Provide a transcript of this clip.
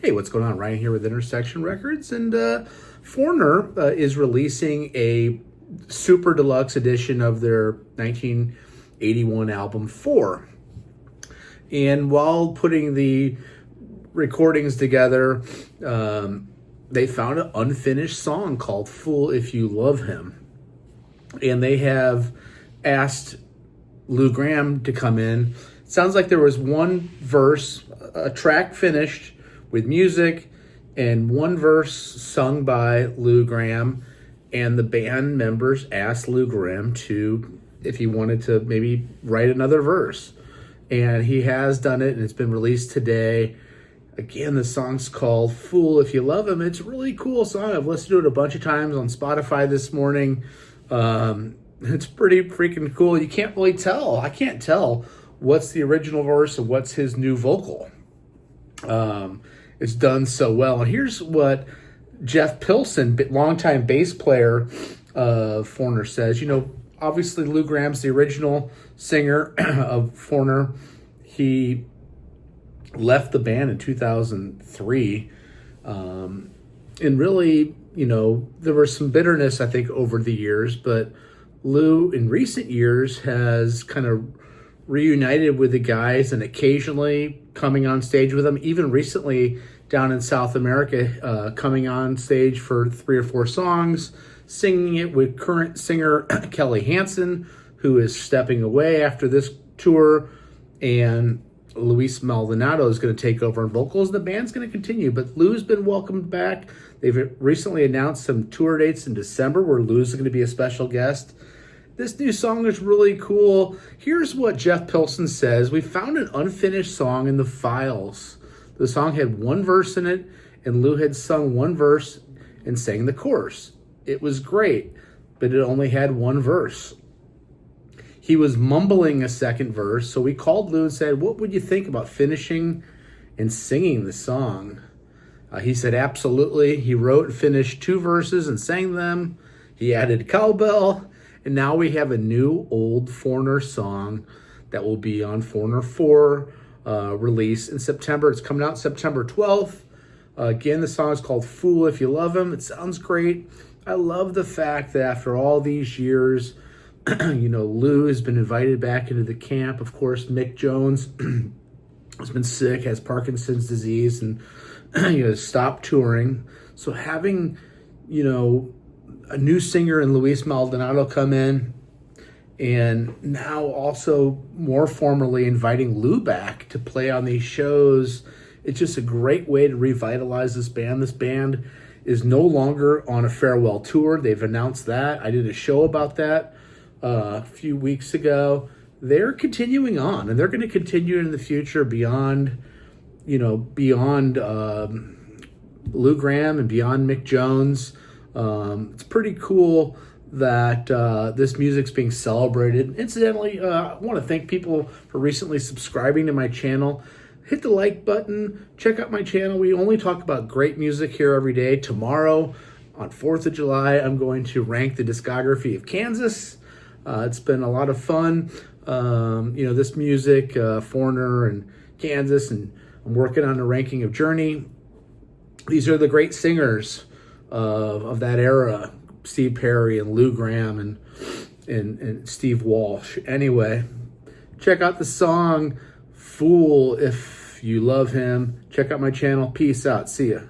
Hey, what's going on? Ryan here with Intersection Records, and Foreigner is releasing a super deluxe edition of their 1981 album 4. And while putting the recordings together, they found an unfinished song called Fool If You Love Him. And they have asked Lou Gramm to come in. It sounds like there was one verse, a track finished with music, and one verse sung by Lou Gramm, and the band members asked Lou Gramm if he wanted to maybe write another verse. And he has done it, and it's been released today. Again, the song's called Fool If You Love Him. It's a really cool song. I've listened to it a bunch of times on Spotify this morning. It's pretty freaking cool. You can't really tell. I can't tell what's the original verse and what's his new vocal. It's done so well. And here's what Jeff Pilson, longtime bass player of Foreigner, says. You know, obviously Lou Gramm's the original singer of Foreigner. He left the band in 2003. And really, you know, there was some bitterness, I think, over the years. But Lou, in recent years, has kind of reunited with the guys and occasionally coming on stage with them. Even recently down in South America, coming on stage for 3 or 4 songs, singing it with current singer Kelly Hansen, who is stepping away after this tour, and Luis Maldonado is going to take over on vocals. The band's going to continue, but Lou's been welcomed back. They've recently announced some tour dates in December where Lou's going to be a special guest. This new song is really cool. Here's what Jeff Pilson says. We found an unfinished song in the files. The song had one verse in it, and Lou had sung one verse and sang the chorus. It was great, but it only had one verse. He was mumbling a second verse, so we called Lou and said, what would you think about finishing and singing the song? He said, absolutely. He wrote and finished 2 verses and sang them. He added cowbell. And now we have a new old Foreigner song that will be on Foreigner 4 release in September. It's coming out September 12th. Again, the song is called Fool If You Love Him. It sounds great. I love the fact that after all these years, you know, Lou has been invited back into the camp. Of course, Mick Jones has been sick, has Parkinson's disease, and you know, stopped touring. So having, you know, a new singer in Luis Maldonado come in, and now also more formally inviting Lou back to play on these shows. It's just a great way to revitalize this band. This band is no longer on a farewell tour. They've announced that. I did a show about that a few weeks ago. They're continuing on, and they're going to continue in the future beyond, you know, beyond Lou Gramm and beyond Mick Jones. It's pretty cool that this music's being celebrated. Incidentally, I want to thank people for recently subscribing to my channel. Hit the like button. Check out my channel. We only talk about great music here every day. Tomorrow, on 4th of July, I'm going to rank the discography of Kansas. It's been a lot of fun. You know, this music, Foreigner and Kansas, and I'm working on a ranking of Journey. These are the great singers of that era, Steve Perry and Lou Gramm and Steve Walsh. Anyway, check out the song Fool If You Love Him. Check out my channel. Peace out. See ya.